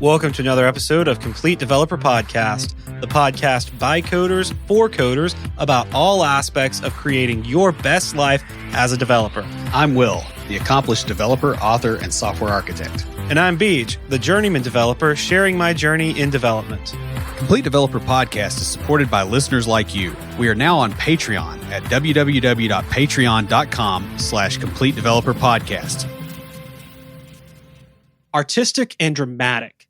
Welcome to another episode of Complete Developer Podcast, the podcast by coders for coders about all aspects of creating your best life as a developer. I'm Will, the accomplished developer, author, and software architect. And I'm Beej, the journeyman developer sharing my journey in development. Complete Developer Podcast is supported by listeners like you. We are now on Patreon at www.patreon.com/Complete Developer Podcast. Artistic and dramatic.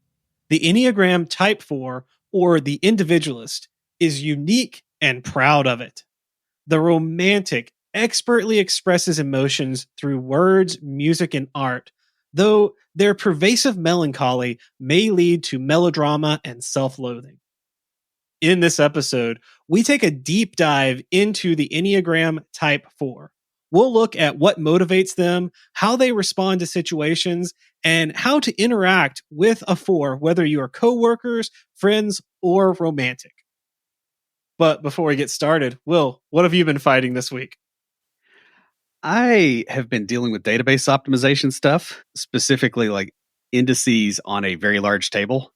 The Enneagram Type 4, or the individualist, is unique and proud of it. The romantic expertly expresses emotions through words, music, and art, though their pervasive melancholy may lead to melodrama and self-loathing. In this episode, we take a deep dive into the Enneagram Type 4. We'll look at what motivates them, how they respond to situations, and how to interact with a 4, whether you are coworkers, friends, or romantic. But before we get started, Will, what have you been fighting this week? I have been dealing with database optimization stuff, specifically like indices on a very large table.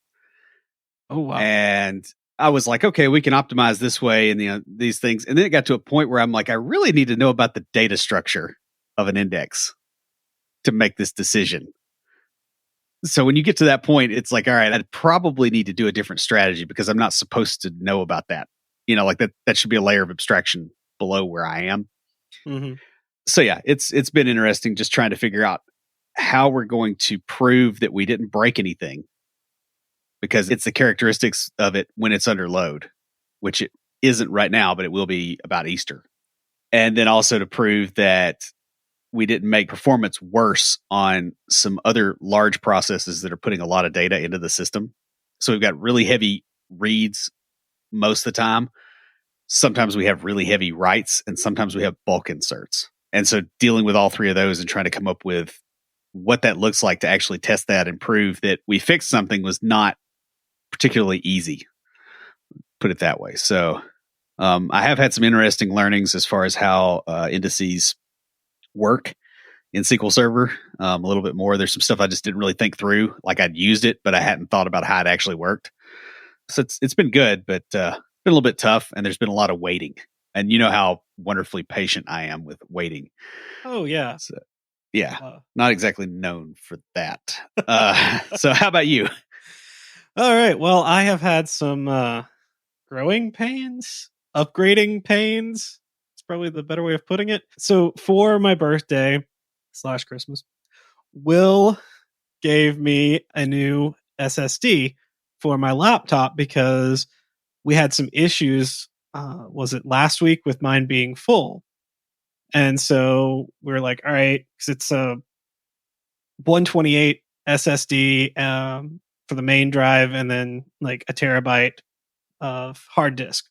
Oh, wow. And I was like, okay, we can optimize this way and these things. And then it got to a point where I'm like, I really need to know about the data structure of an index to make this decision. So when you get to that point, it's like, all right, I'd probably need to do a different strategy because I'm not supposed to know about that. Like that should be a layer of abstraction below where I am. Mm-hmm. So yeah, it's been interesting just trying to figure out how we're going to prove that we didn't break anything, because it's the characteristics of it when it's under load, which it isn't right now, but it will be about Easter. And then also to prove that we didn't make performance worse on some other large processes that are putting a lot of data into the system. So we've got really heavy reads most of the time. Sometimes we have really heavy writes, and sometimes we have bulk inserts. And so dealing with all three of those and trying to come up with what that looks like to actually test that and prove that we fixed something was not particularly easy, put it that way. So I have had some interesting learnings as far as how indices work in SQL Server a little bit more. There's some stuff I just didn't really think through. Like I'd used it, but I hadn't thought about how it actually worked. So it's been good, but been a little bit tough, and there's been a lot of waiting. And you know how wonderfully patient I am with waiting. Oh, yeah. So, yeah, not exactly known for that. So how about you? All right. Well, I have had some growing pains, upgrading pains. It's probably the better way of putting it. So for my birthday / Christmas, Will gave me a new SSD for my laptop because we had some issues. Was it last week with mine being full? And so we were like, all right, because it's a 128 SSD for the main drive, and then like a terabyte of hard disk.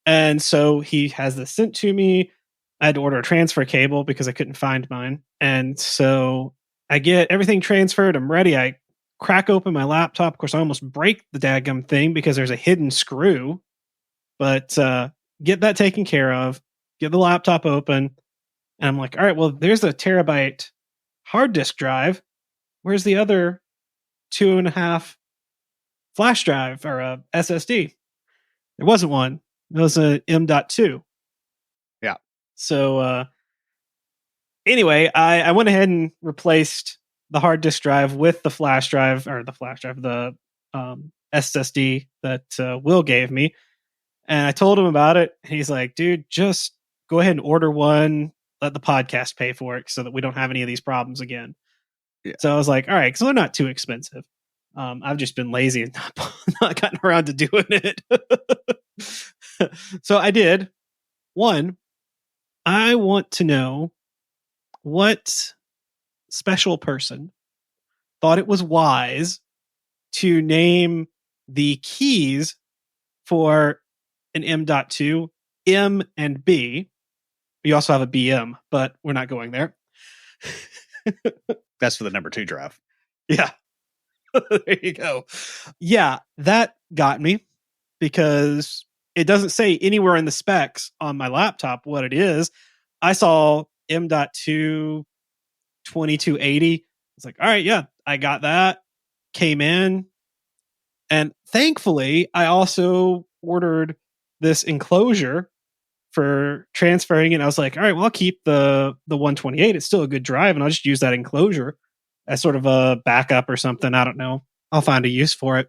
And so he has this sent to me. I had to order a transfer cable because I couldn't find mine. And so I get everything transferred. I'm ready. I crack open my laptop. Of course, I almost break the daggum thing because there's a hidden screw. But get that taken care of. Get the laptop open. And I'm like, all right, well, there's a terabyte hard disk drive. Where's the other 2.5 flash drive or a SSD? There wasn't one. It was a M.2. Yeah. So anyway, I went ahead and replaced the hard disk drive with the the SSD that Will gave me. And I told him about it. And he's like, dude, just go ahead and order one. Let the podcast pay for it so that we don't have any of these problems again. Yeah. So I was like, all right, because they're not too expensive. I've just been lazy and not gotten around to doing it. So I did. One, I want to know what special person thought it was wise to name the keys for an M.2, M and B. You also have a BM, but we're not going there. That's for the number 2 drive. Yeah. There you go. Yeah, that got me because it doesn't say anywhere in the specs on my laptop what it is. I saw M.2 2280. It's like, all right, yeah, I got that. came in, and thankfully, I also ordered this enclosure for transferring it. I was like, all right, well, I'll keep the 128. It's still a good drive, and I'll just use that enclosure as sort of a backup or something. I don't know. I'll find a use for it.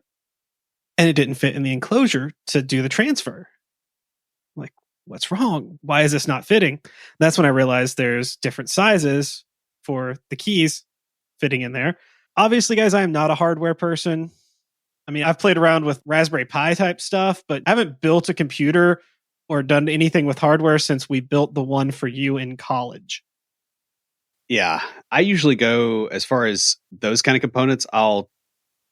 And it didn't fit in the enclosure to do the transfer. I'm like, what's wrong? Why is this not fitting? That's when I realized there's different sizes for the keys fitting in there. Obviously, guys, I am not a hardware person. I mean, I've played around with Raspberry Pi type stuff, but I haven't built a computer or done anything with hardware since we built the one for you in college. Yeah. I usually go as far as those kind of components. I'll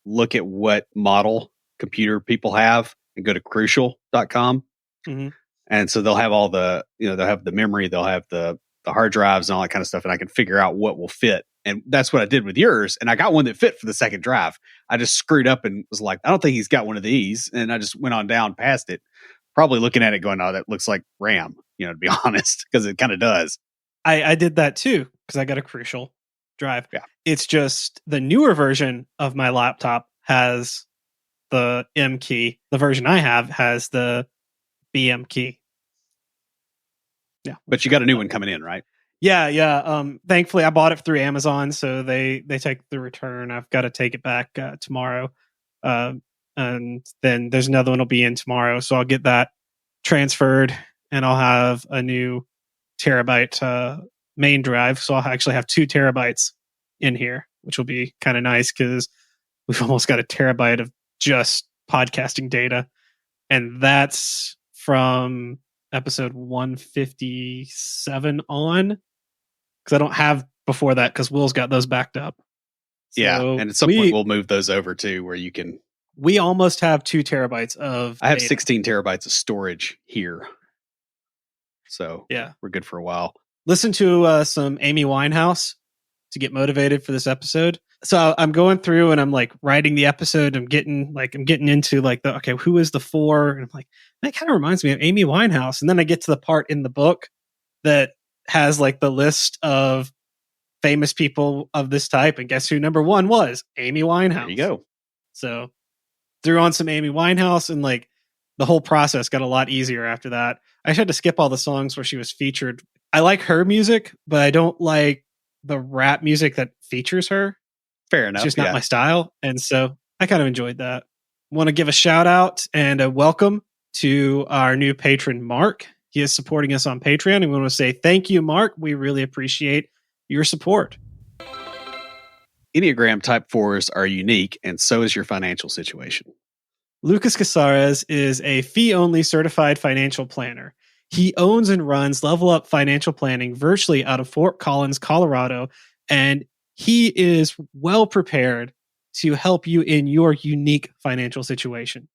look at what model computer people have and go to crucial.com. Mm-hmm. And so they'll have all the, they'll have the memory, they'll have the hard drives and all that kind of stuff. And I can figure out what will fit. And that's what I did with yours. And I got one that fit for the second drive. I just screwed up and was like, I don't think he's got one of these. And I just went on down past it, probably looking at it going, oh, that looks like RAM, to be honest, because it kind of does. I did that too, because I got a Crucial drive. Yeah. It's just the newer version of my laptop has the M key. The version I have has the BM key. Yeah. But you got a new one coming in, right? Yeah. Thankfully, I bought it through Amazon, so they take the return. I've got to take it back tomorrow. And then there's another one will be in tomorrow, so I'll get that transferred, and I'll have a new terabyte main drive. So I'll actually have 2 terabytes in here, which will be kind of nice because we've almost got a terabyte of just podcasting data. And that's from episode 157 on, because I don't have before that because Will's got those backed up. So yeah. And at some point we'll move those over too, where you can. We almost have 2 terabytes of I have data. 16 terabytes of storage here. So yeah, we're good for a while. Listen to some Amy Winehouse to get motivated for this episode. So I'm going through and I'm like writing the episode. I'm getting into like who is the 4? And I'm like, that kind of reminds me of Amy Winehouse. And then I get to the part in the book that has like the list of famous people of this type. And guess who number 1 was? Amy Winehouse. There you go. So threw on some Amy Winehouse, and like the whole process got a lot easier after that. I had to skip all the songs where she was featured. I like her music, but I don't like the rap music that features her. Fair enough. It's just not my style. And so I kind of enjoyed that. Want to give a shout out and a welcome to our new patron, Mark. He is supporting us on Patreon. And we want to say thank you, Mark. We really appreciate your support. Enneagram Type 4s are unique, and so is your financial situation. Lucas Casares is a fee-only certified financial planner. He owns and runs Level Up Financial Planning virtually out of Fort Collins, Colorado, and he is well prepared to help you in your unique financial situation.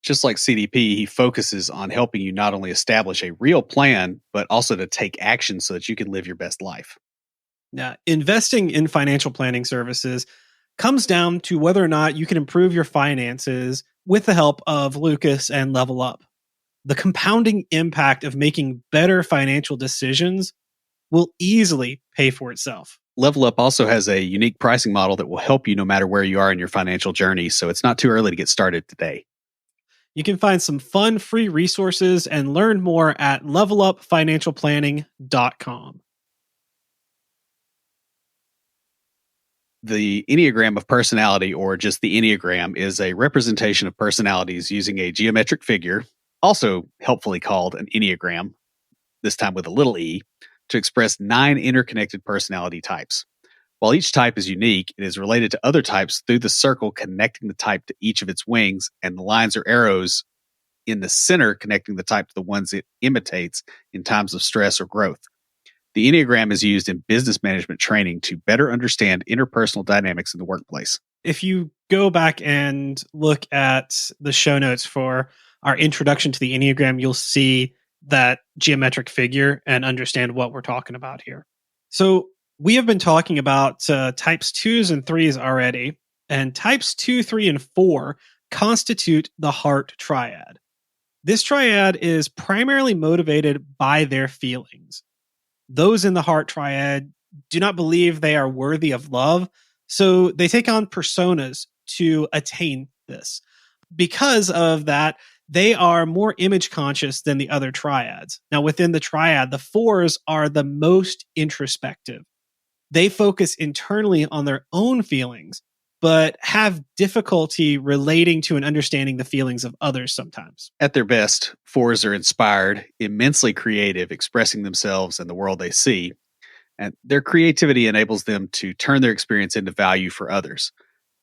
Just like CDP, he focuses on helping you not only establish a real plan, but also to take action so that you can live your best life. Now, investing in financial planning services comes down to whether or not you can improve your finances with the help of Lucas and Level Up. The compounding impact of making better financial decisions will easily pay for itself. Level Up also has a unique pricing model that will help you no matter where you are in your financial journey, so it's not too early to get started today. You can find some fun free resources and learn more at levelupfinancialplanning.com. The Enneagram of Personality, or just the Enneagram, is a representation of personalities using a geometric figure, also helpfully called an Enneagram, this time with a little e, to express 9 interconnected personality types. While each type is unique, it is related to other types through the circle connecting the type to each of its wings, and the lines or arrows in the center connecting the type to the ones it imitates in times of stress or growth. The Enneagram is used in business management training to better understand interpersonal dynamics in the workplace. If you go back and look at the show notes for our introduction to the Enneagram, you'll see that geometric figure and understand what we're talking about here. So we have been talking about types 2s and 3s already, and types 2, 3, and 4 constitute the Heart Triad. This triad is primarily motivated by their feelings. Those in the Heart Triad do not believe they are worthy of love, so they take on personas to attain this. Because of that, they are more image conscious than the other triads. Now, within the triad, the fours are the most introspective. They focus internally on their own feelings, but have difficulty relating to and understanding the feelings of others sometimes. At their best, fours are inspired, immensely creative, expressing themselves and the world they see. And their creativity enables them to turn their experience into value for others.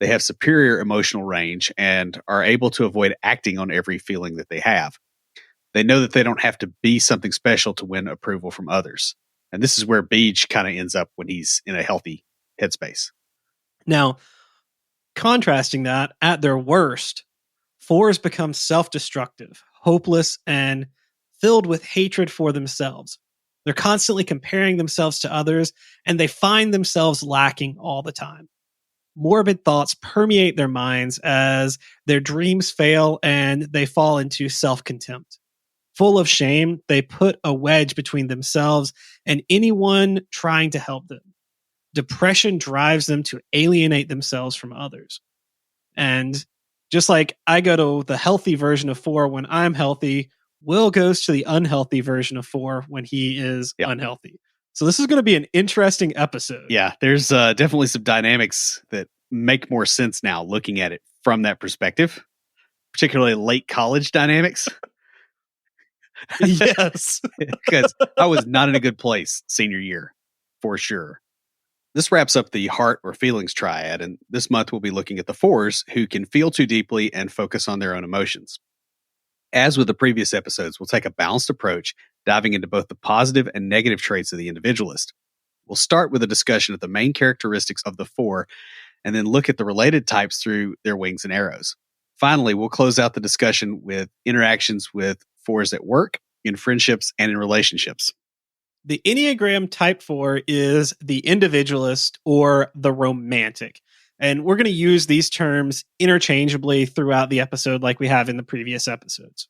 They have superior emotional range and are able to avoid acting on every feeling that they have. They know that they don't have to be something special to win approval from others. And this is where Beej kind of ends up when he's in a healthy headspace. Now, contrasting that, at their worst, fours become self destructive, hopeless, and filled with hatred for themselves. They're constantly comparing themselves to others, and they find themselves lacking all the time. Morbid thoughts permeate their minds as their dreams fail and they fall into self contempt. Full of shame, they put a wedge between themselves and anyone trying to help them. Depression drives them to alienate themselves from others. And just like I go to the healthy version of four when I'm healthy, Will goes to the unhealthy version of four when he is unhealthy. So this is going to be an interesting episode. Yeah, there's definitely some dynamics that make more sense now looking at it from that perspective, particularly late college dynamics. Yes. Because I was not in a good place senior year, for sure. This wraps up the heart or feelings triad, and this month we'll be looking at the fours who can feel too deeply and focus on their own emotions. As with the previous episodes, we'll take a balanced approach, diving into both the positive and negative traits of the individualist. We'll start with a discussion of the main characteristics of the four, and then look at the related types through their wings and arrows. Finally, we'll close out the discussion with interactions with fours at work, in friendships, and in relationships. The Enneagram type 4 is the individualist or the romantic. And we're going to use these terms interchangeably throughout the episode like we have in the previous episodes.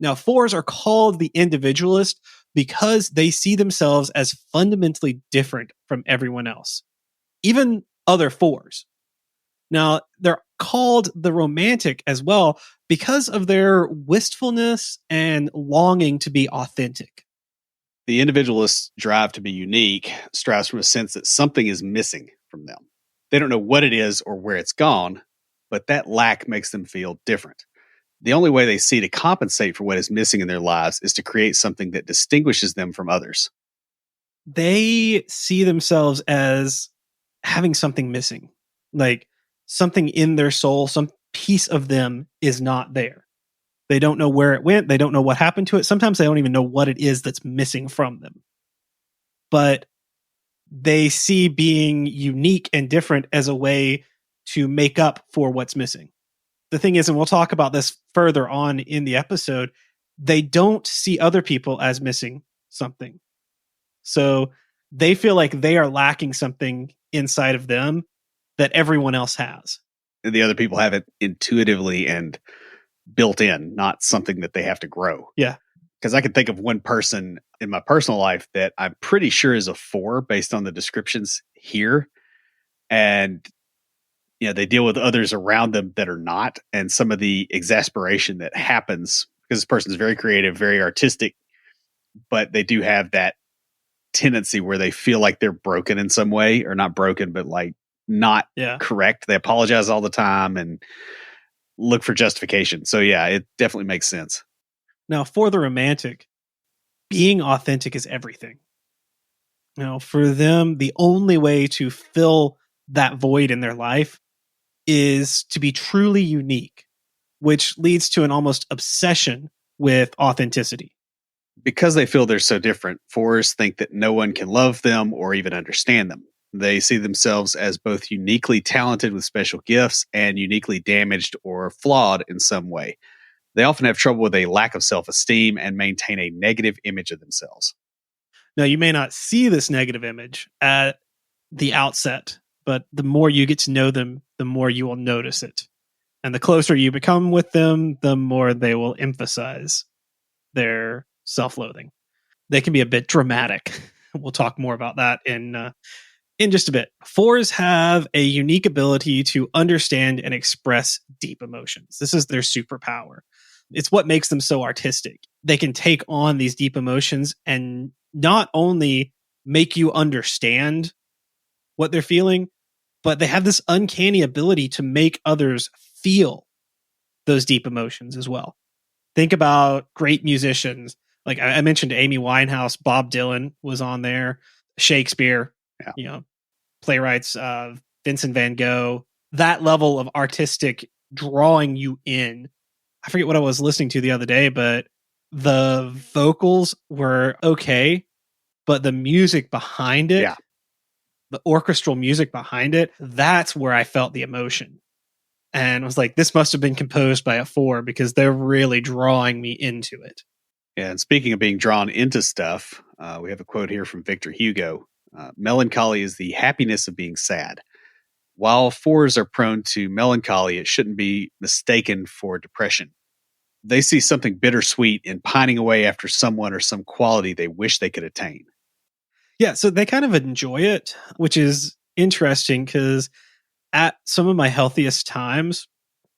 Now, fours are called the individualist because they see themselves as fundamentally different from everyone else, even other fours. Now, they're called the romantic as well because of their wistfulness and longing to be authentic. The individualist's drive to be unique strives from a sense that something is missing from them. They don't know what it is or where it's gone, but that lack makes them feel different. The only way they see to compensate for what is missing in their lives is to create something that distinguishes them from others. They see themselves as having something missing, like something in their soul, some piece of them is not there. They don't know where it went. They don't know what happened to it. Sometimes they don't even know what it is that's missing from them. But they see being unique and different as a way to make up for what's missing. The thing is, and we'll talk about this further on in the episode, they don't see other people as missing something. So they feel like they are lacking something inside of them that everyone else has. And the other people have it intuitively and built in, not something that they have to grow. Yeah. Because I can think of one person in my personal life that I'm pretty sure is a 4 based on the descriptions here. And, they deal with others around them that are not. And some of the exasperation that happens because this person is very creative, very artistic, but they do have that tendency where they feel like they're broken in some way, or not broken, but like not correct. They apologize all the time and look for justification. So yeah, it definitely makes sense. Now, for the romantic, being authentic is everything. For them, the only way to fill that void in their life is to be truly unique, which leads to an almost obsession with authenticity. Because they feel they're so different, 4s think that no one can love them or even understand them. They see themselves as both uniquely talented with special gifts and uniquely damaged or flawed in some way. They often have trouble with a lack of self-esteem and maintain a negative image of themselves. Now, you may not see this negative image at the outset, but the more you get to know them, the more you will notice it. And the closer you become with them, the more they will emphasize their self-loathing. They can be a bit dramatic. We'll talk more about that in in just a bit. Fours have a unique ability to understand and express deep emotions. This is their superpower. It's what makes them so artistic. They can take on these deep emotions and not only make you understand what they're feeling, but they have this uncanny ability to make others feel those deep emotions as well. Think about great musicians. Like I mentioned Amy Winehouse, Bob Dylan was on there, Shakespeare, Yeah. you know, playwrights, Vincent van Gogh, that level of artistic drawing you in. I forget what I was listening to the other day, but the vocals were okay, but the music behind it, Yeah. the orchestral music behind it, that's where I felt the emotion. And I was like, this must have been composed by a 4 because they're really drawing me into it. Yeah, and speaking of being drawn into stuff, we have a quote here from Victor Hugo. Melancholy is the happiness of being sad. While 4s are prone to melancholy, it shouldn't be mistaken for depression. They see something bittersweet in pining away after someone or some quality they wish they could attain. Yeah, so they kind of enjoy it, which is interesting because at some of my healthiest times,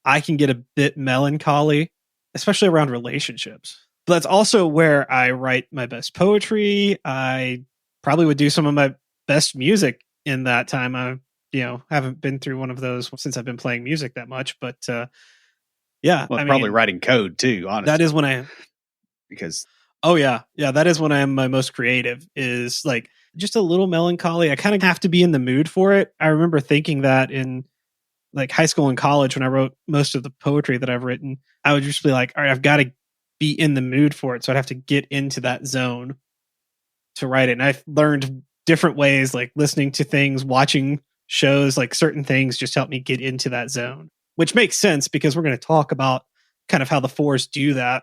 I can get a bit melancholy, especially around relationships. But that's also where I write my best poetry. I probably would do some of my best music in that time. I, haven't been through one of those since I've been playing music that much. But yeah, Well, I probably mean, writing code too, honestly. that is when I, because oh yeah, that is when I am my most creative. Is like just a little melancholy. I kind of have to be in the mood for it. I remember thinking that in like high school and college when I wrote most of the poetry that I've written, I would just be like, all right, I've got to be in the mood for it. So I'd have to get into that zone to write it. And I've learned different ways, like listening to things, watching shows, like certain things just help me get into that zone, which makes sense because we're going to talk about kind of how the 4s do that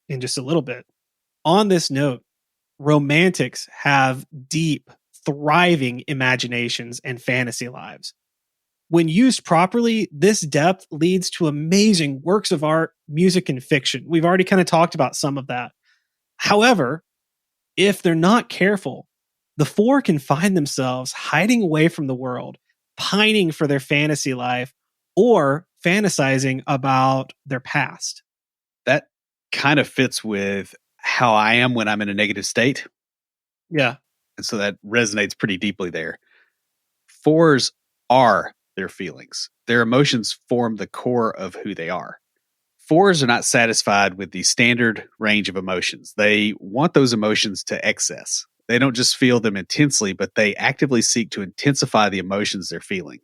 in just a little bit. On this note, romantics have deep, thriving imaginations and fantasy lives. When used properly, this depth leads to amazing works of art, music, and fiction. We've already kind of talked about some of that. However, if they're not careful, the 4 can find themselves hiding away from the world, pining for their fantasy life, or fantasizing about their past. that kind of fits with how I am when I'm in a negative state. Yeah. And so that resonates pretty deeply there. 4s are their feelings. Their emotions form the core of who they are. 4s are not satisfied with the standard range of emotions. They want those emotions to excess. They don't just feel them intensely, but they actively seek to intensify the emotions they're feeling.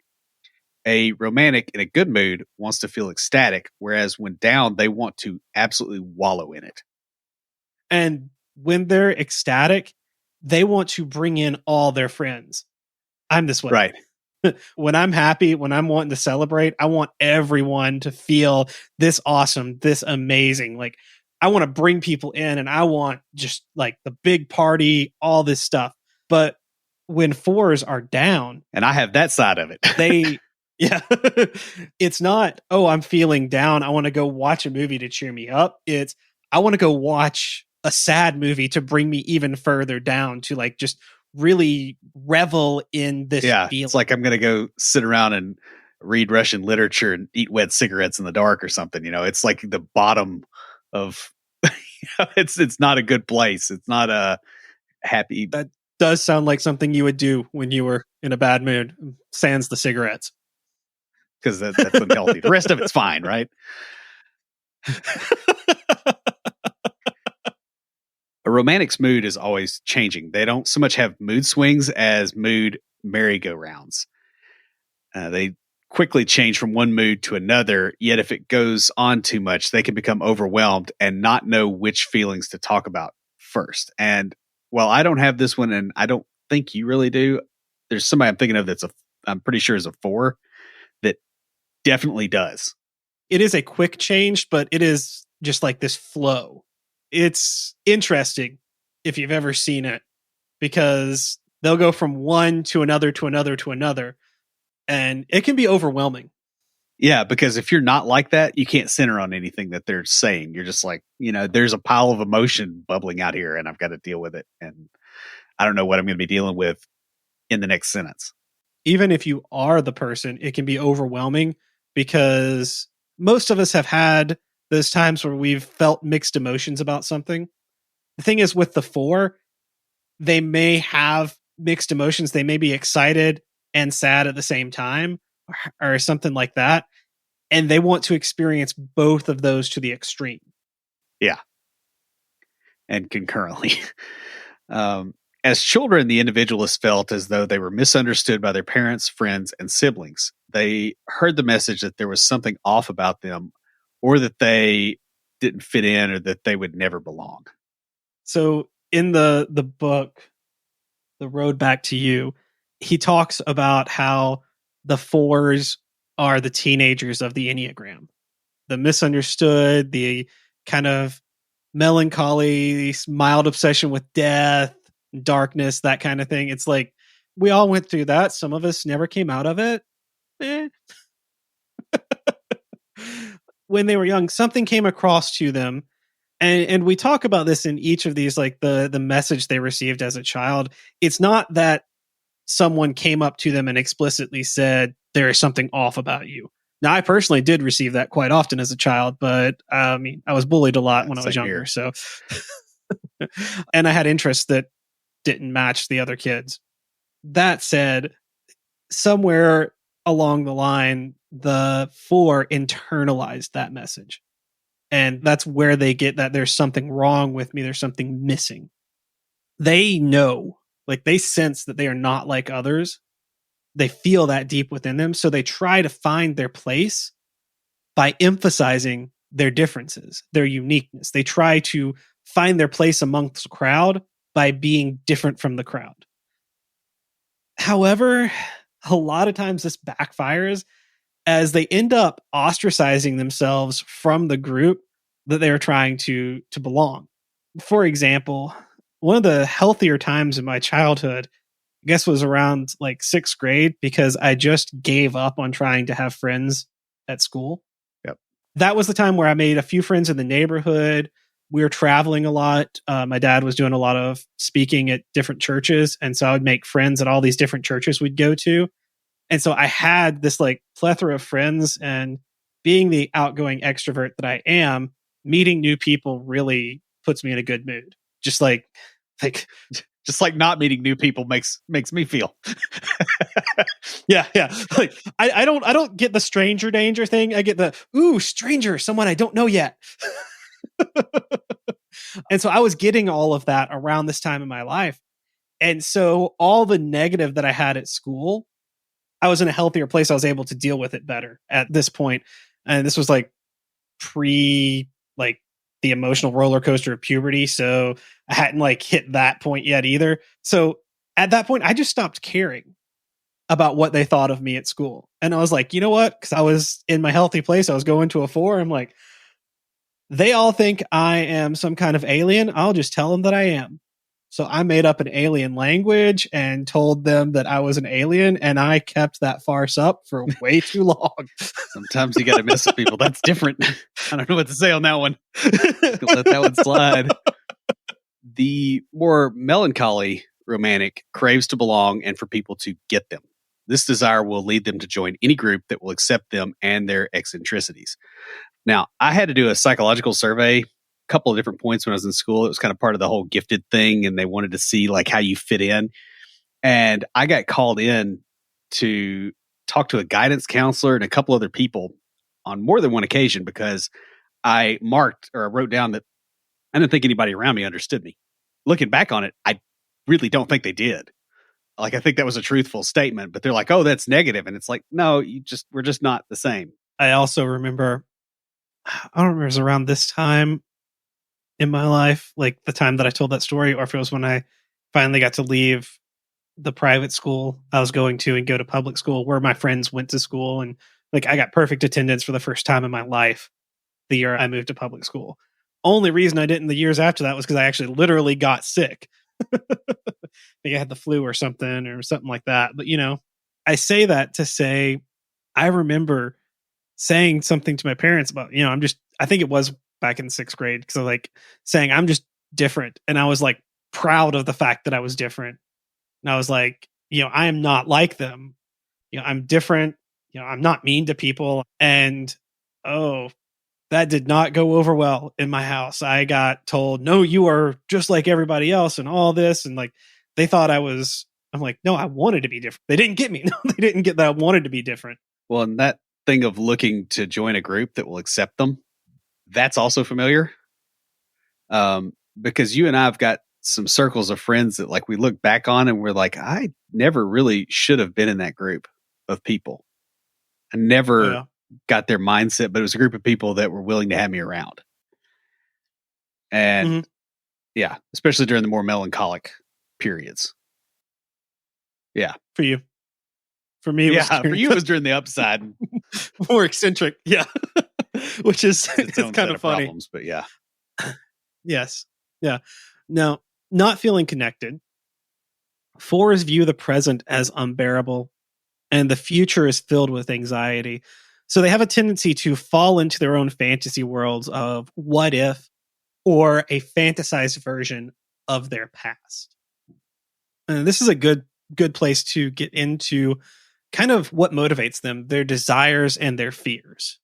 A romantic in a good mood wants to feel ecstatic, whereas when down, they want to absolutely wallow in it. And when they're ecstatic, they want to bring in all their friends. I'm this way. Right. When I'm happy, when I'm wanting to celebrate, I want everyone to feel this awesome, this amazing. Like, I want to bring people in and I want just like the big party, all this stuff. But when 4s are down, And I have that side of it. yeah, it's not, oh, I'm feeling down. I want to go watch a movie to cheer me up. It's, I want to go watch a sad movie to bring me even further down to like just really revel in this Yeah. feeling. It's like I'm going to go sit around and read Russian literature and eat wet cigarettes in the dark or something. It's like the bottom of it's not a good place. It's not a happy. That does sound like something you would do when you were in a bad mood, sans the cigarettes. Because that's unhealthy. The rest of it's fine, right? A romantic's mood is always changing. They don't so much have mood swings as mood merry-go-rounds. They quickly change from one mood to another, yet if it goes on too much, they can become overwhelmed and not know which feelings to talk about first. And while I don't have this one, and I don't think you really do, there's somebody I'm thinking of I'm pretty sure is a 4 that definitely does. It is a quick change, but it is just like this flow. It's interesting if you've ever seen it because they'll go from one to another to another to another, and it can be overwhelming. Yeah, because if you're not like that, you can't center on anything that they're saying. You're just like, there's a pile of emotion bubbling out here and I've got to deal with it. And I don't know what I'm going to be dealing with in the next sentence. Even if you are the person, it can be overwhelming because most of us have had those times where we've felt mixed emotions about something. The thing is, with the 4, they may have mixed emotions. They may be excited and sad at the same time or something like that. And they want to experience both of those to the extreme. Yeah. And concurrently. As children, the individualists felt as though they were misunderstood by their parents, friends, and siblings. They heard the message that there was something off about them, or that they didn't fit in, or that they would never belong. So in the book, The Road Back to You, he talks about how the 4s are the teenagers of the Enneagram. The misunderstood, the kind of melancholy, mild obsession with death, darkness, that kind of thing. It's like we all went through that. Some of us never came out of it. When they were young, something came across to them. And we talk about this in each of these, like the message they received as a child. It's not that someone came up to them and explicitly said, there is something off about you. Now, I personally did receive that quite often as a child, but I mean, I was bullied a lot when I was younger. So, and I had interests that didn't match the other kids. That said, somewhere along the line, the 4 internalized that message. And that's where they get that there's something wrong with me. There's something missing. They know, like they sense that they are not like others. They feel that deep within them. So they try to find their place by emphasizing their differences, their uniqueness. They try to find their place amongst the crowd by being different from the crowd. However, a lot of times this backfires as they end up ostracizing themselves from the group that they're trying to belong. For example, one of the healthier times in my childhood, I guess, was around like 6th grade, because I just gave up on trying to have friends at school. Yep. That was the time where I made a few friends in the neighborhood. We were traveling a lot. My dad was doing a lot of speaking at different churches. And so I would make friends at all these different churches we'd go to. And so I had this like plethora of friends, and being the outgoing extrovert that I am, meeting new people really puts me in a good mood. Just like not meeting new people makes me feel. yeah. Like I don't get the stranger danger thing. I get the, ooh, stranger, someone I don't know yet. And so I was getting all of that around this time in my life. And so all the negative that I had at school, I was in a healthier place. I was able to deal with it better at this point. And this was like pre like the emotional roller coaster of puberty. So I hadn't like hit that point yet either. So at that point, I just stopped caring about what they thought of me at school. And I was like, you know what? Because I was in my healthy place. I was going to a 4. I'm like, they all think I am some kind of alien. I'll just tell them that I am. So I made up an alien language and told them that I was an alien, and I kept that farce up for way too long. Sometimes you got to mess with people. That's different. I don't know what to say on that one. Let that one slide. The more melancholy romantic craves to belong and for people to get them. This desire will lead them to join any group that will accept them and their eccentricities. Now, I had to do a psychological survey couple of different points when I was in school. It was kind of part of the whole gifted thing, and they wanted to see like how you fit in. And I got called in to talk to a guidance counselor and a couple other people on more than one occasion, because I marked or I wrote down that I didn't think anybody around me understood me. Looking back on it, I really don't think they did. Like, I think that was a truthful statement, but they're like, oh, that's negative. And it's like, no, we're just not the same. I also remember, I don't remember, it was around this time in my life, like the time that I told that story, or if it was when I finally got to leave the private school I was going to and go to public school where my friends went to school. And like, I got perfect attendance for the first time in my life the year I moved to public school. Only reason I didn't the years after that was because I actually literally got sick. I think I had the flu or something like that. But, you know, I say that to say, I remember saying something to my parents about, you know, I think it was back in 6th grade, because I was like saying I'm just different. And I was like proud of the fact that I was different. And I was like, I am not like them. I'm different. I'm not mean to people. And oh, that did not go over well in my house. I got told, no, you are just like everybody else and all this. And like, they thought I'm like, no, I wanted to be different. They didn't get me. No, they didn't get that I wanted to be different. Well, and that thing of looking to join a group that will accept them, that's also familiar. Because you and I have got some circles of friends that like we look back on and we're like, I never really should have been in that group of people. I never got their mindset, but it was a group of people that were willing to have me around. And yeah, especially during the more melancholic periods. Yeah. For you. For me, for you, it was during the upside. More eccentric. Yeah. Which is it's kind of funny. Problems, but yeah. Yes. Yeah. Now, not feeling connected. 4s view the present as unbearable, and the future is filled with anxiety. So they have a tendency to fall into their own fantasy worlds of what if, or a fantasized version of their past. And this is a good place to get into kind of what motivates them, their desires and their fears.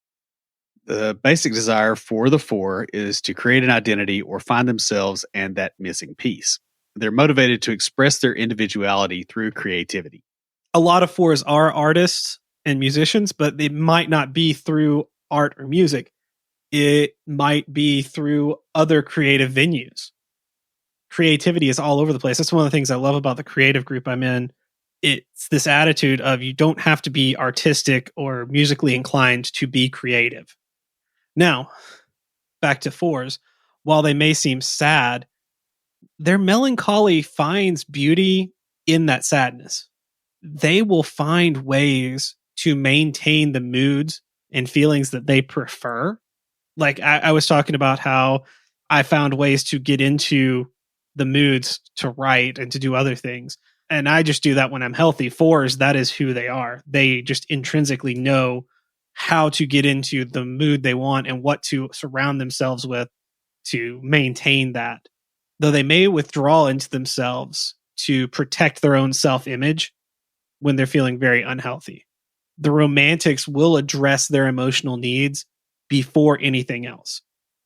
The basic desire for the 4 is to create an identity or find themselves and that missing piece. They're motivated to express their individuality through creativity. A lot of 4s are artists and musicians, but it might not be through art or music. It might be through other creative venues. Creativity is all over the place. That's one of the things I love about the creative group I'm in. It's this attitude of you don't have to be artistic or musically inclined to be creative. Now, back to 4s. While they may seem sad, their melancholy finds beauty in that sadness. They will find ways to maintain the moods and feelings that they prefer. Like I was talking about how I found ways to get into the moods to write and to do other things. And I just do that when I'm healthy. 4s, that is who they are. They just intrinsically know how to get into the mood they want and what to surround themselves with to maintain that. Though they may withdraw into themselves to protect their own self-image when they're feeling very unhealthy. The romantics will address their emotional needs before anything else.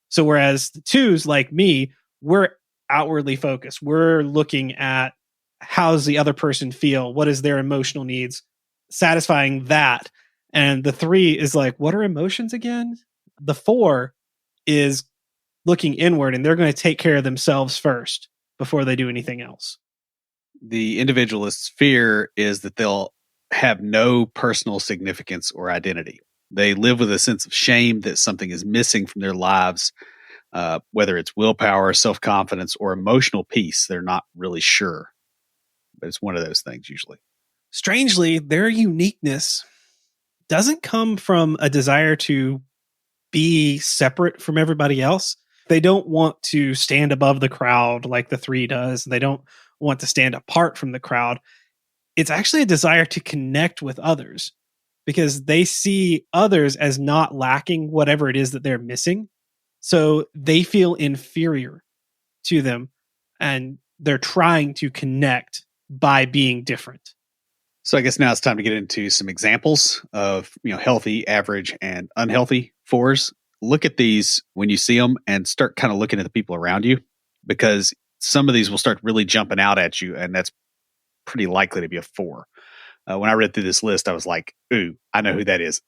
So whereas the 2s, like me, we're outwardly focused. We're looking at how's the other person feel? What is their emotional needs? Satisfying that. And the 3 is like, what are emotions again? The 4 is looking inward, and they're going to take care of themselves first before they do anything else. The individualist's fear is that they'll have no personal significance or identity. They live with a sense of shame that something is missing from their lives, whether it's willpower, self-confidence, or emotional peace. They're not really sure, but it's one of those things usually. Strangely, their uniqueness doesn't come from a desire to be separate from everybody else. They don't want to stand above the crowd like the 3 does. They don't want to stand apart from the crowd. It's actually a desire to connect with others because they see others as not lacking whatever it is that they're missing. So they feel inferior to them, and they're trying to connect by being different. So I guess now it's time to get into some examples of, healthy, average, and unhealthy 4s. Look at these when you see them and start kind of looking at the people around you, because some of these will start really jumping out at you, and that's pretty likely to be a 4. When I read through this list, I was like, ooh, I know who that is.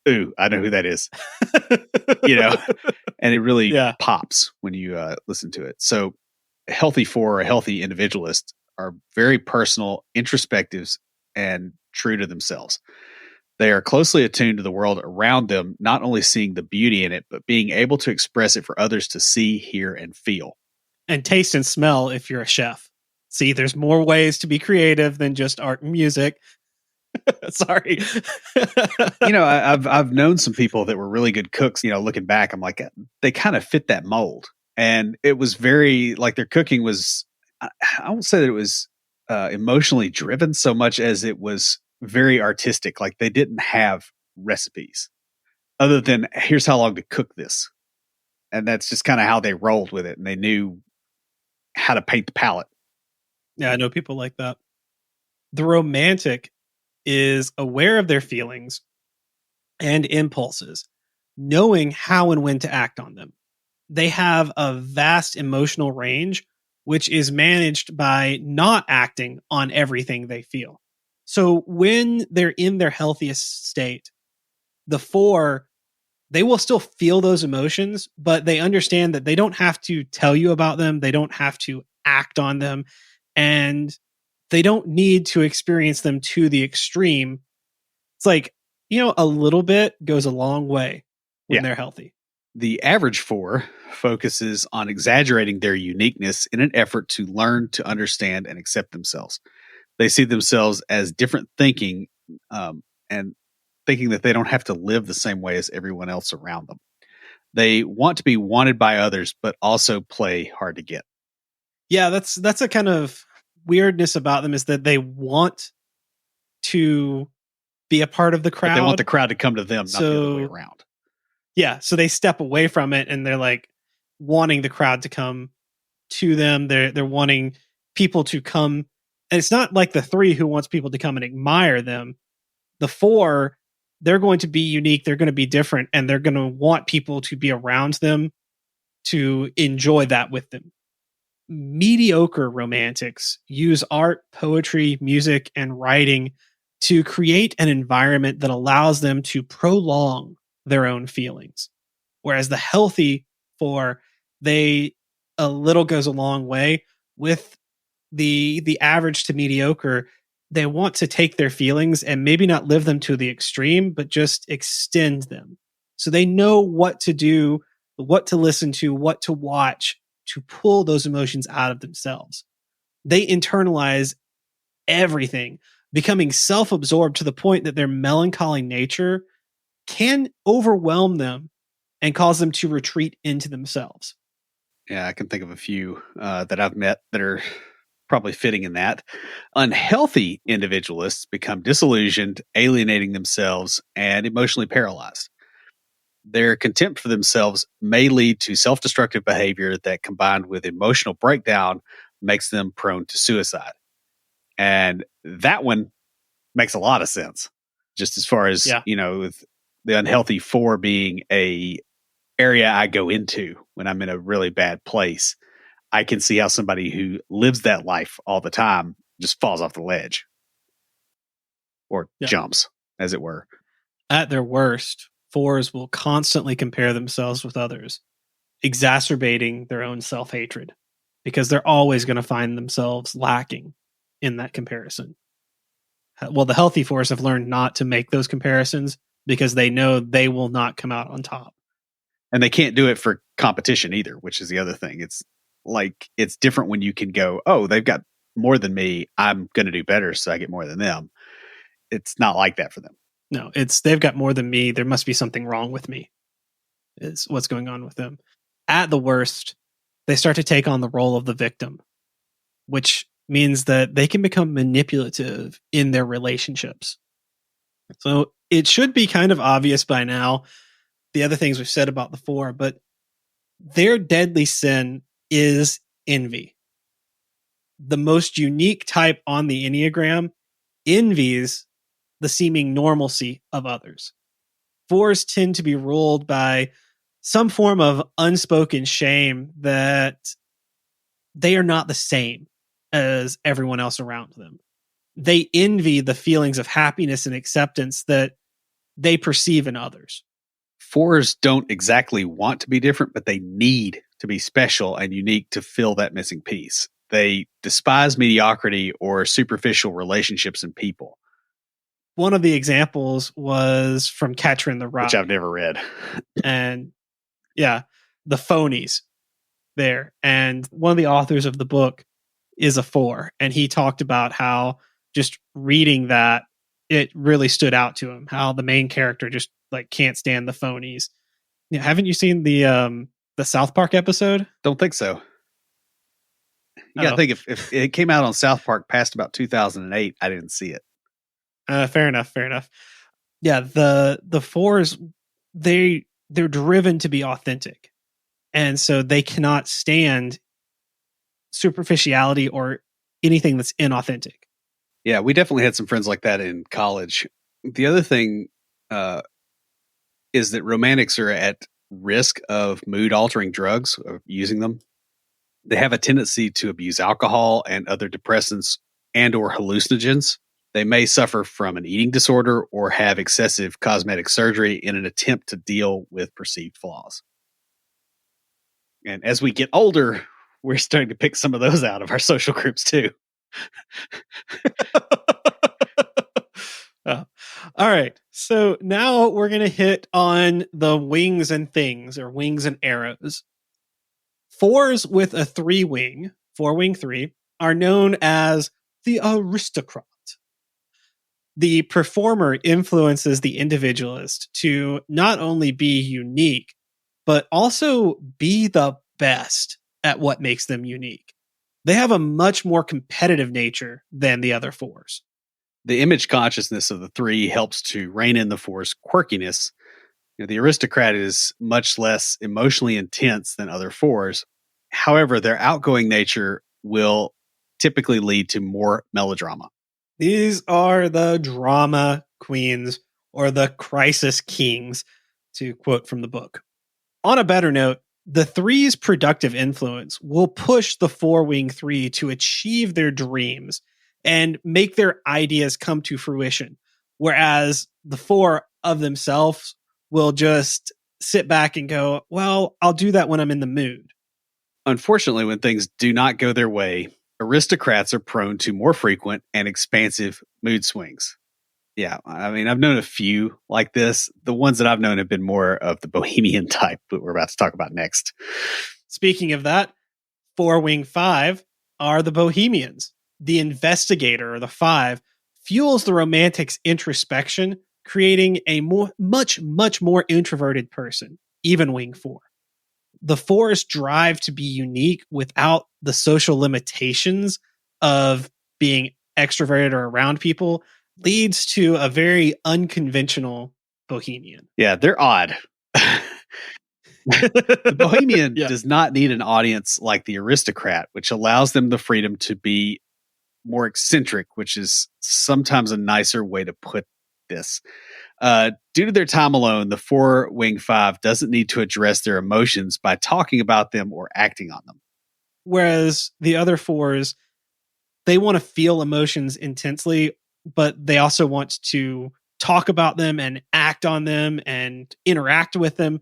Ooh, I know who that is. And it really pops when you listen to it. So a healthy 4 or a healthy individualist are very personal, introspectives, and true to themselves. They are closely attuned to the world around them, not only seeing the beauty in it, but being able to express it for others to see, hear, and feel. And taste and smell if you're a chef. See, there's more ways to be creative than just art and music. Sorry. I've known some people that were really good cooks. Looking back, I'm like, they kind of fit that mold. And it was very, like, their cooking was, I won't say that it was emotionally driven so much as it was very artistic. Like, they didn't have recipes other than here's how long to cook this. And that's just kind of how they rolled with it. And they knew how to paint the palette. Yeah, I know people like that. The romantic is aware of their feelings and impulses, knowing how and when to act on them. They have a vast emotional range, which is managed by not acting on everything they feel. So when they're in their healthiest state, the four, they will still feel those emotions, but they understand that they don't have to tell you about them. They don't have to act on them. And they don't need to experience them to the extreme. It's like, a little bit goes a long way when Yeah. they're healthy. The average four focuses on exaggerating their uniqueness in an effort to learn to understand and accept themselves. They see themselves as different thinking, and thinking that they don't have to live the same way as everyone else around them. They want to be wanted by others, but also play hard to get. Yeah, that's a kind of weirdness about them, is that they want to be a part of the But they want the crowd. crowd to come to them, not the other way around. Yeah, so they step away from it and they're like wanting the crowd to come to them. They're wanting people to come. And it's not like the three who wants people to come and admire them. The four, they're going to be unique, they're going to be different, and they're going to want people to be around them to enjoy that with them. Mediocre romantics use art, poetry, music, and writing to create an environment that allows them to prolong their own feelings. Whereas the healthy four, they, a little goes a long way. With the average to mediocre, they want to take their feelings and maybe not live them to the extreme, but just extend them. So they know what to do, what to listen to, what to watch to pull those emotions out of themselves. They internalize everything, becoming self absorbed to the point that their melancholy nature can overwhelm them and cause them to retreat into themselves. Yeah, I can think of a few that I've met that are probably fitting in that. Unhealthy individualists become disillusioned, alienating themselves, and emotionally paralyzed. Their contempt for themselves may lead to self destructive behavior that, combined with emotional breakdown, makes them prone to suicide. And that one makes a lot of sense, just as far as, Yeah. With the unhealthy four being a area I go into when I'm in a really bad place. I can see how somebody who lives that life all the time just falls off the ledge or jumps, as it were. At their worst, fours will constantly compare themselves with others, exacerbating their own self hatred, because they're always going to find themselves lacking in that comparison. Well, the healthy fours have learned not to make those comparisons because they know they will not come out on top. And they can't do it for competition either, which is the other thing. It's like, it's different when you can go, oh, they've got more than me, I'm going to do better, so I get more than them. It's not like that for them. No, it's they've got more than me, there must be something wrong with me, is what's going on with them. At the worst, they start to take on the role of the victim, which means that they can become manipulative in their relationships. So it should be kind of obvious by now, the other things we've said about the four, but their deadly sin is envy. The most unique type on the Enneagram envies the seeming normalcy of others. Fours tend to be ruled by some form of unspoken shame that they are not the same as everyone else around them. They envy the feelings of happiness and acceptance that they perceive in others. Fours don't exactly want to be different, but they need to be special and unique to fill that missing piece. They despise mediocrity or superficial relationships and people. One of the examples was from Catcher in the Rye, which I've never read. And yeah, the phonies there. And one of the authors of the book is a four. And he talked about how just reading that, it really stood out to him, how the main character just like can't stand the phonies. Yeah, haven't you seen the South Park episode? Don't think so. You gotta think if it came out on South Park past about 2008, I didn't see it. Fair enough. Yeah, the fours, they're driven to be authentic, and so they cannot stand superficiality or anything that's inauthentic. Yeah, we definitely had some friends like that in college. The other thing is that romantics are at risk of mood altering drugs or using them. They have a tendency to abuse alcohol and other depressants and or hallucinogens. They may suffer from an eating disorder or have excessive cosmetic surgery in an attempt to deal with perceived flaws. And as we get older, we're starting to pick some of those out of our social groups too. Oh. All right. So now we're going to hit on the wings and things, or wings and arrows. Fours with a four wing three, are known as the aristocrat. The performer influences the individualist to not only be unique, but also be the best at what makes them unique. They have a much more competitive nature than the other fours. The image consciousness of the three helps to rein in the four's quirkiness. The aristocrat is much less emotionally intense than other fours. However, their outgoing nature will typically lead to more melodrama. These are the drama queens, or the crisis kings, to quote from the book. On a better note, the three's productive influence will push the four wing three to achieve their dreams and make their ideas come to fruition, whereas the four of themselves will just sit back and go, well, I'll do that when I'm in the mood. Unfortunately, when things do not go their way, aristocrats are prone to more frequent and expansive mood swings. Yeah, I mean, I've known a few like this. The ones that I've known have been more of the bohemian type that we're about to talk about next. Speaking of that, four wing five are the bohemians. The investigator, or the five, fuels the romantic's introspection, creating a much more introverted person, even wing four. The four's drive to be unique without the social limitations of being extroverted or around people leads to a very unconventional bohemian. Yeah, they're odd. The bohemian Yeah. does not need an audience like the aristocrat, which allows them the freedom to be more eccentric, which is sometimes a nicer way to put this. Due to their time alone, the four wing five doesn't need to address their emotions by talking about them or acting on them. Whereas the other fours, they want to feel emotions intensely, but they also want to talk about them and act on them and interact with them.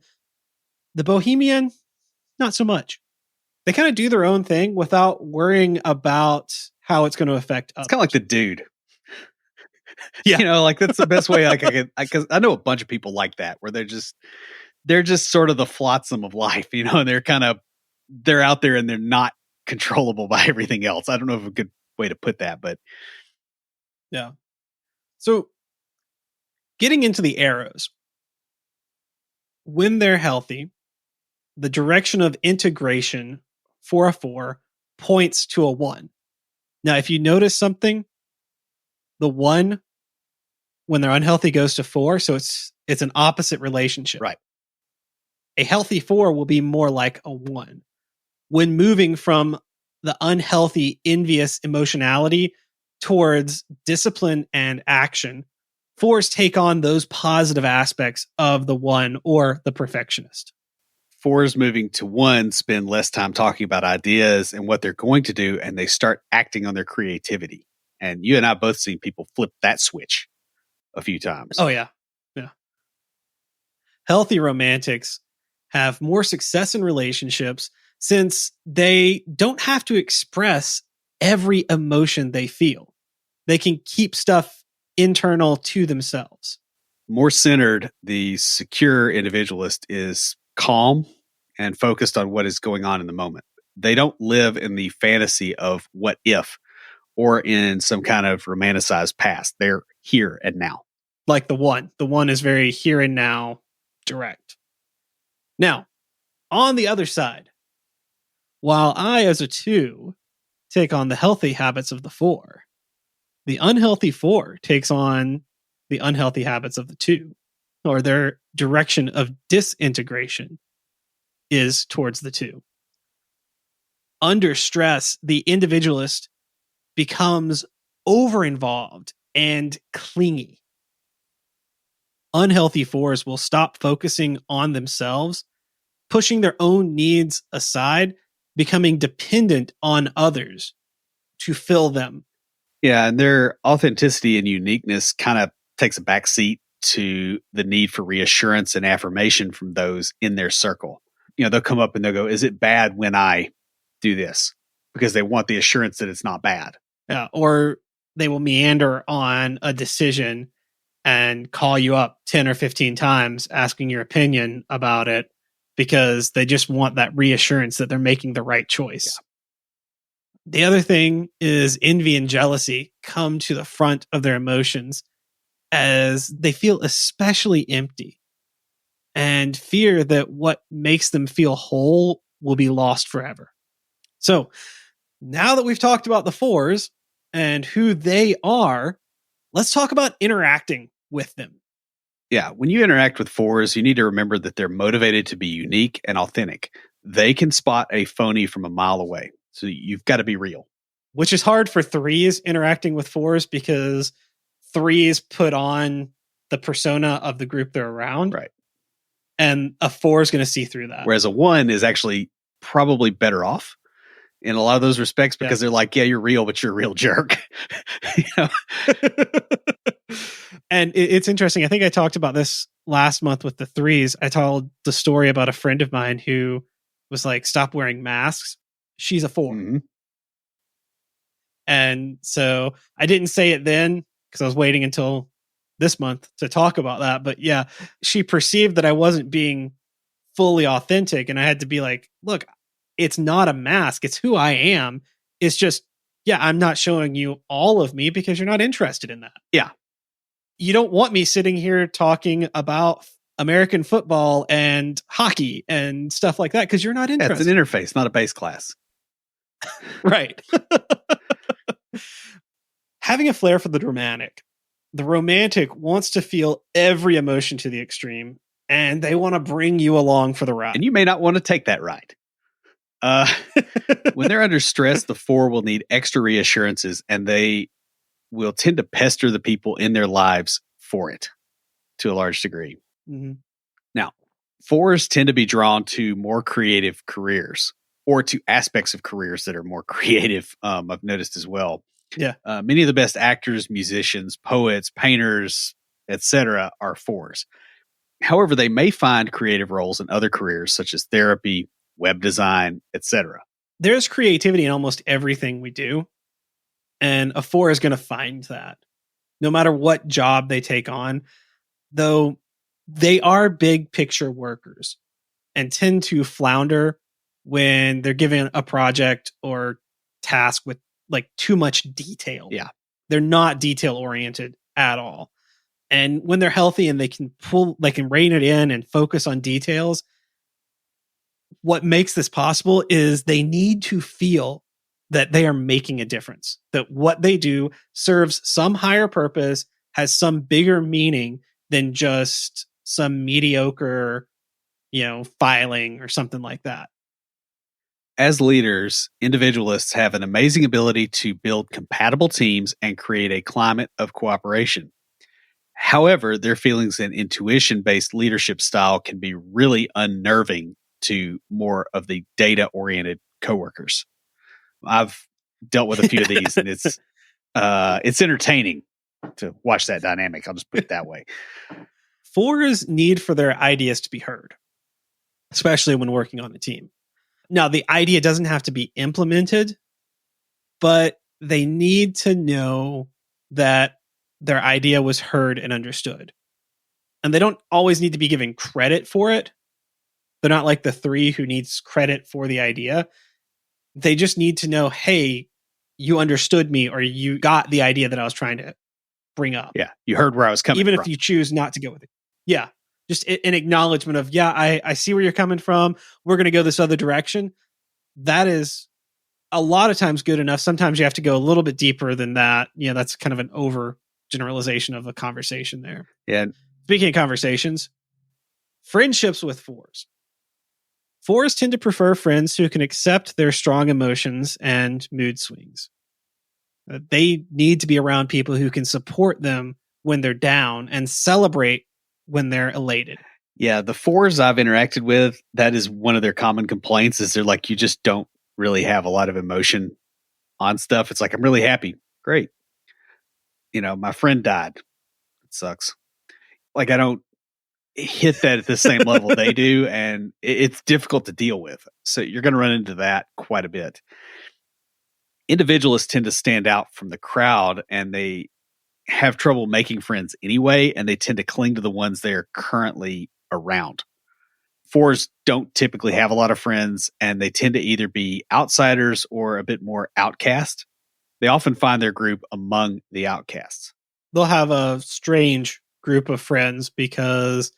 The bohemian, not so much. They kind of do their own thing without worrying about how it's going to affect others. It's kind of like the dude. Yeah. Like that's the best way I could, because I know a bunch of people like that, where they're just sort of the flotsam of life, and they're out there and they're not controllable by everything else. I don't know if a good way to put that, but yeah. So getting into the arrows, when they're healthy, the direction of integration for a four points to a one. Now, if you notice something, the one, when they're unhealthy, goes to four. So it's an opposite relationship. Right. A healthy four will be more like a one. When moving from the unhealthy, envious emotionality towards discipline and action, fours take on those positive aspects of the one, or the perfectionist. Fours moving to one spend less time talking about ideas and what they're going to do, and they start acting on their creativity. And you and I both seen people flip that switch a few times. Oh, yeah. Yeah. Healthy romantics have more success in relationships since they don't have to express every emotion they feel. They can keep stuff internal to themselves. More centered, the secure individualist is calm and focused on what is going on in the moment. They don't live in the fantasy of what if or in some kind of romanticized past. They're here and now. Like the one. The one is very here and now, direct. Now, on the other side, while I, as a two, take on the healthy habits of the four, the unhealthy four takes on the unhealthy habits of the two, or their direction of disintegration is towards the two. Under stress, the individualist becomes over involved and clingy. Unhealthy fours will stop focusing on themselves, pushing their own needs aside, becoming dependent on others to fill them. Yeah, and their authenticity and uniqueness kind of takes a backseat to the need for reassurance and affirmation from those in their circle. They'll come up and they'll go, "Is it bad when I do this?" Because they want the assurance that it's not bad. Yeah, or they will meander on a decision and call you up 10 or 15 times asking your opinion about it because they just want that reassurance that they're making the right choice. Yeah. The other thing is envy and jealousy come to the front of their emotions as they feel especially empty and fear that what makes them feel whole will be lost forever. So now that we've talked about the fours and who they are, let's talk about interacting with them. Yeah, when you interact with fours, you need to remember that they're motivated to be unique and authentic. They can spot a phony from a mile away. So you've got to be real. Which is hard for threes interacting with fours because threes put on the persona of the group they're around. Right. And a four is going to see through that. Whereas a one is actually probably better off in a lot of those respects because they're like, yeah, you're real, but you're a real jerk. And it's interesting. I think I talked about this last month with the threes. I told the story about a friend of mine who was like, stop wearing masks. She's a four. Mm-hmm. And so I didn't say it then because I was waiting until this month to talk about that. But yeah, she perceived that I wasn't being fully authentic. And I had to be like, look, it's not a mask. It's who I am. It's just, yeah, I'm not showing you all of me because you're not interested in that. Yeah. You don't want me sitting here talking about American football and hockey and stuff like that because you're not interested. It's an interface, not a base class. Right. Having a flair for the dramatic. The romantic wants to feel every emotion to the extreme, and they want to bring you along for the ride. And you may not want to take that ride. When they're under stress, the four will need extra reassurances, and they will tend to pester the people in their lives for it to a large degree. Mm-hmm. Now, fours tend to be drawn to more creative careers or to aspects of careers that are more creative. I've noticed as well. Yeah. Many of the best actors, musicians, poets, painters, etc. are fours. However, they may find creative roles in other careers such as therapy, web design, etc. There's creativity in almost everything we do. And a four is going to find that no matter what job they take on, though they are big picture workers and tend to flounder when they're given a project or task with like too much detail. Yeah. They're not detail oriented at all. And when they're healthy and they can rein it in and focus on details, what makes this possible is they need to feel that they are making a difference, that what they do serves some higher purpose, has some bigger meaning than just some mediocre, filing or something like that. As leaders, individualists have an amazing ability to build compatible teams and create a climate of cooperation. However, their feelings and intuition-based leadership style can be really unnerving to more of the data-oriented coworkers. I've dealt with a few of these, and it's entertaining to watch that dynamic. I'll just put it that way. Fours need for their ideas to be heard, especially when working on a team. Now, the idea doesn't have to be implemented, but they need to know that their idea was heard and understood. And they don't always need to be given credit for it. They're not like the three who needs credit for the idea. They just need to know, hey, you understood me or you got the idea that I was trying to bring up. Yeah, you heard where I was coming from. Even if you choose not to go with it. Yeah, just an acknowledgement of, I see where you're coming from. We're going to go this other direction. That is a lot of times good enough. Sometimes you have to go a little bit deeper than that. That's kind of an over generalization of a conversation there. Yeah. Speaking of conversations, friendships with fours. Fours tend to prefer friends who can accept their strong emotions and mood swings. They need to be around people who can support them when they're down and celebrate when they're elated. Yeah, the fours I've interacted with, that is one of their common complaints is they're like, you just don't really have a lot of emotion on stuff. It's like, I'm really happy. Great. My friend died. It sucks. Like, I don't hit that at the same level they do, and it's difficult to deal with. So you're going to run into that quite a bit. Individualists tend to stand out from the crowd, and they have trouble making friends anyway, and they tend to cling to the ones they're currently around. Fours don't typically have a lot of friends, and they tend to either be outsiders or a bit more outcast. They often find their group among the outcasts. They'll have a strange group of friends because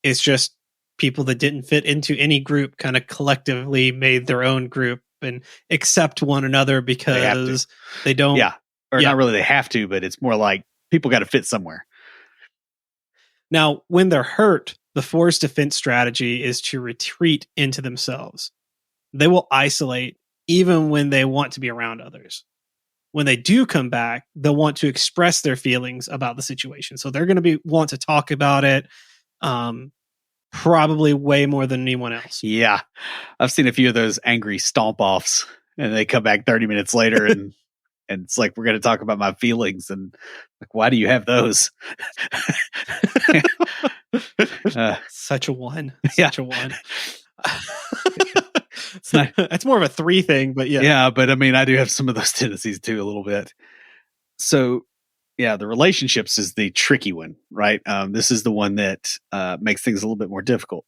it's just people that didn't fit into any group kind of collectively made their own group and accept one another because they don't. Yeah. Or not really they have to, but it's more like people got to fit somewhere. Now, when they're hurt, the four's defense strategy is to retreat into themselves. They will isolate even when they want to be around others. When they do come back, they'll want to express their feelings about the situation. So they're going to want to talk about it, probably way more than anyone else. Yeah. I've seen a few of those angry stomp offs, and they come back 30 minutes later and it's like, we're going to talk about my feelings. And like, why do you have those? Such a one. Yeah. Such a one. It's more of a 3 thing, but yeah. Yeah, but I mean, I do have some of those tendencies too, a little bit. So, yeah, the relationships is the tricky one, right? This is the one that makes things a little bit more difficult.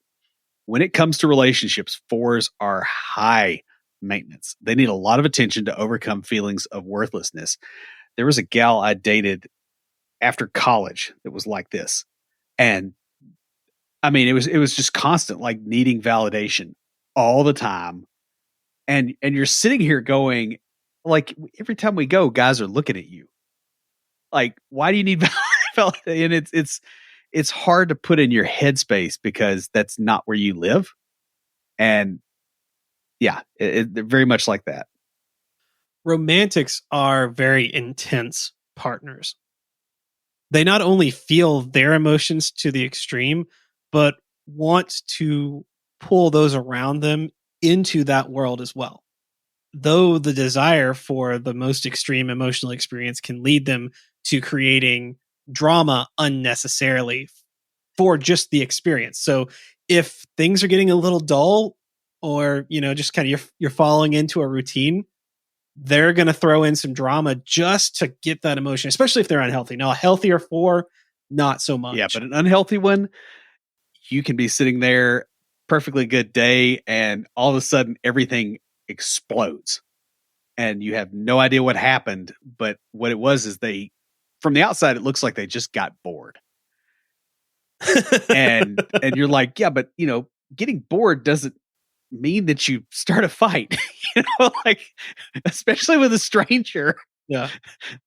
When it comes to relationships, fours are high maintenance. They need a lot of attention to overcome feelings of worthlessness. There was a gal I dated after college that was like this. And I mean, it was just constant, like needing validation all the time. And you're sitting here going, like, every time we go, guys are looking at you. Like, why do you need validation? And it's hard to put in your headspace because that's not where you live. And yeah, they're very much like that. Romantics are very intense partners. They not only feel their emotions to the extreme, but want to pull those around them into that world as well. Though the desire for the most extreme emotional experience can lead them to creating drama unnecessarily for just the experience. So if things are getting a little dull, or just kind of you're falling into a routine, they're going to throw in some drama just to get that emotion, especially if they're unhealthy. Now, a healthier 4, not so much. Yeah, but an unhealthy one, you can be sitting there, perfectly good day, and all of a sudden everything explodes. And you have no idea what happened, but what it was is from the outside, it looks like they just got bored. and you're like, yeah, but getting bored doesn't mean that you start a fight, like, especially with a stranger. Yeah.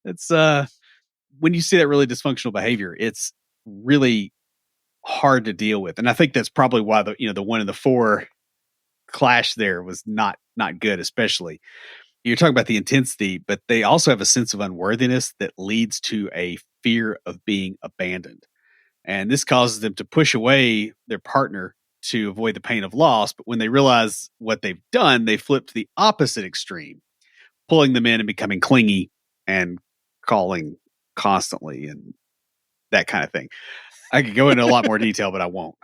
It's when you see that really dysfunctional behavior, it's really hard to deal with. And I think that's probably why the 1 and the 4 clash there was not good, especially. You're talking about the intensity, but they also have a sense of unworthiness that leads to a fear of being abandoned. And this causes them to push away their partner to avoid the pain of loss. But when they realize what they've done, they flip to the opposite extreme, pulling them in and becoming clingy and calling constantly and that kind of thing. I could go into a lot more detail, but I won't.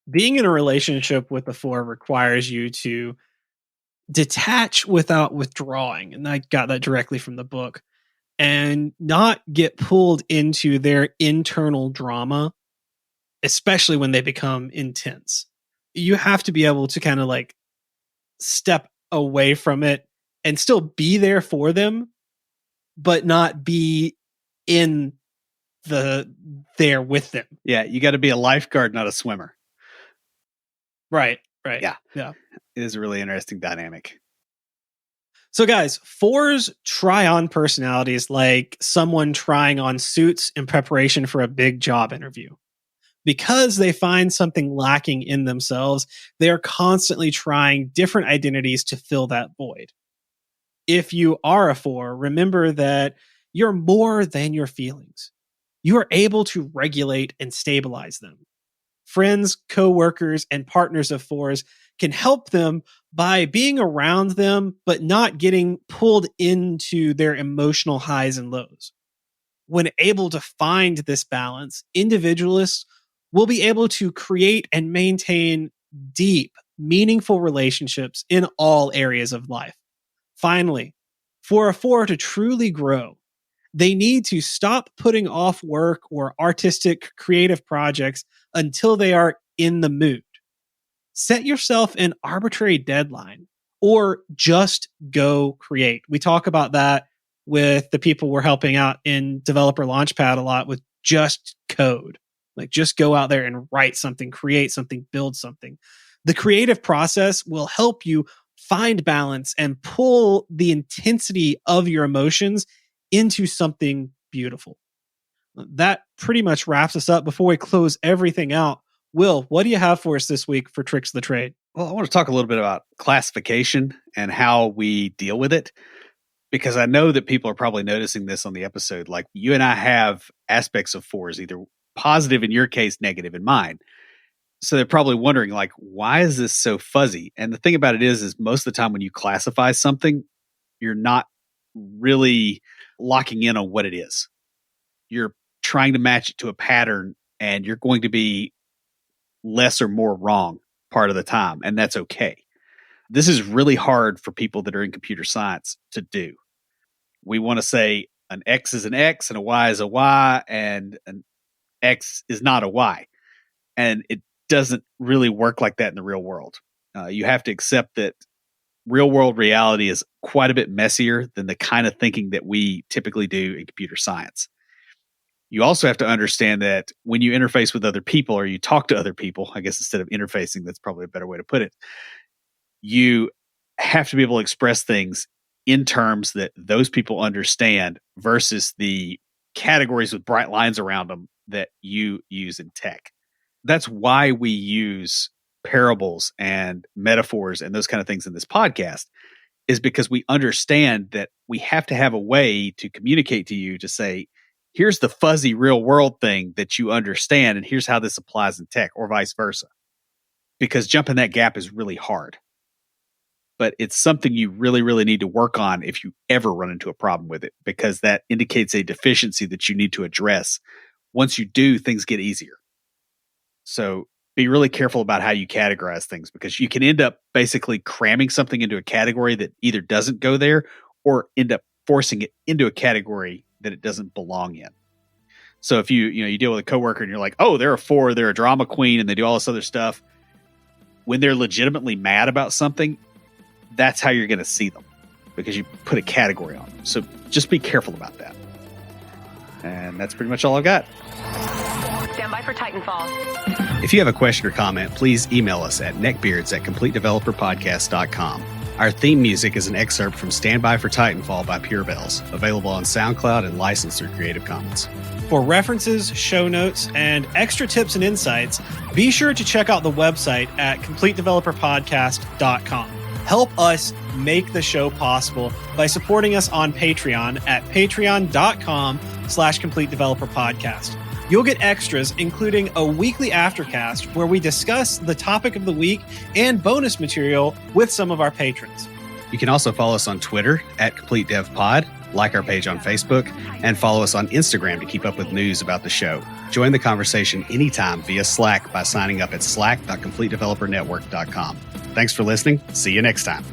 Being in a relationship with the 4 requires you to detach without withdrawing. And I got that directly from the book. And not get pulled into their internal drama, especially when they become intense. You have to be able to kind of like step away from it and still be there for them, but not be in there with them. Yeah, you got to be a lifeguard, not a swimmer. Right. Yeah. It is a really interesting dynamic. So guys, 4s try on personalities like someone trying on suits in preparation for a big job interview. Because they find something lacking in themselves, they are constantly trying different identities to fill that void. If you are a 4, remember that you're more than your feelings. You are able to regulate and stabilize them. Friends, coworkers, and partners of 4s can help them by being around them, but not getting pulled into their emotional highs and lows. When able to find this balance, individualists will be able to create and maintain deep, meaningful relationships in all areas of life. Finally, for a 4 to truly grow, they need to stop putting off work or artistic, creative projects until they are in the mood. Set yourself an arbitrary deadline or just go create. We talk about that with the people we're helping out in Developer Launchpad a lot with just code. Like just go out there and write something, create something, build something. The creative process will help you find balance and pull the intensity of your emotions into something beautiful. That pretty much wraps us up. Before we close everything out, Will, what do you have for us this week for Tricks of the Trade? Well, I want to talk a little bit about classification and how we deal with it, because I know that people are probably noticing this on the episode. Like you and I have aspects of 4s, either positive in your case, negative in mine. So they're probably wondering, like, why is this so fuzzy? And the thing about it is most of the time when you classify something, you're not really locking in on what it is. You're trying to match it to a pattern, and you're going to be less or more wrong part of the time, and that's okay. This is really hard for people that are in computer science to do. We want to say an X is an X and a Y is a Y, and an X is not a Y. And it doesn't really work like that in the real world. You have to accept that real world reality is quite a bit messier than the kind of thinking that we typically do in computer science. You also have to understand that when you interface with other people or you talk to other people, I guess instead of interfacing, that's probably a better way to put it, you have to be able to express things in terms that those people understand versus the categories with bright lines around them that you use in tech. That's why we use parables and metaphors and those kind of things in this podcast, is because we understand that we have to have a way to communicate to you to say, here's the fuzzy real world thing that you understand, and here's how this applies in tech, or vice versa. Because jumping that gap is really hard. But it's something you really, really need to work on if you ever run into a problem with it, because that indicates a deficiency that you need to address. Once you do, things get easier. So be really careful about how you categorize things, because you can end up basically cramming something into a category that either doesn't go there or end up forcing it into a category that it doesn't belong in. So if you deal with a coworker and you're like, oh, they're a 4, they're a drama queen, and they do all this other stuff. When they're legitimately mad about something, that's how you're going to see them, because you put a category on them. So just be careful about that. And that's pretty much all I've got. Stand by for Titanfall. If you have a question or comment, please email us at neckbeards@completedeveloperpodcast.com. Our theme music is an excerpt from Stand By for Titanfall by Pure Bells, available on SoundCloud and licensed through Creative Commons. For references, show notes, and extra tips and insights, be sure to check out the website at completedeveloperpodcast.com. Help us make the show possible by supporting us on Patreon at patreon.com/completedeveloperpodcast. You'll get extras, including a weekly aftercast where we discuss the topic of the week and bonus material with some of our patrons. You can also follow us on Twitter at CompleteDevPod, like our page on Facebook, and follow us on Instagram to keep up with news about the show. Join the conversation anytime via Slack by signing up at slack.completedevelopernetwork.com. Thanks for listening. See you next time.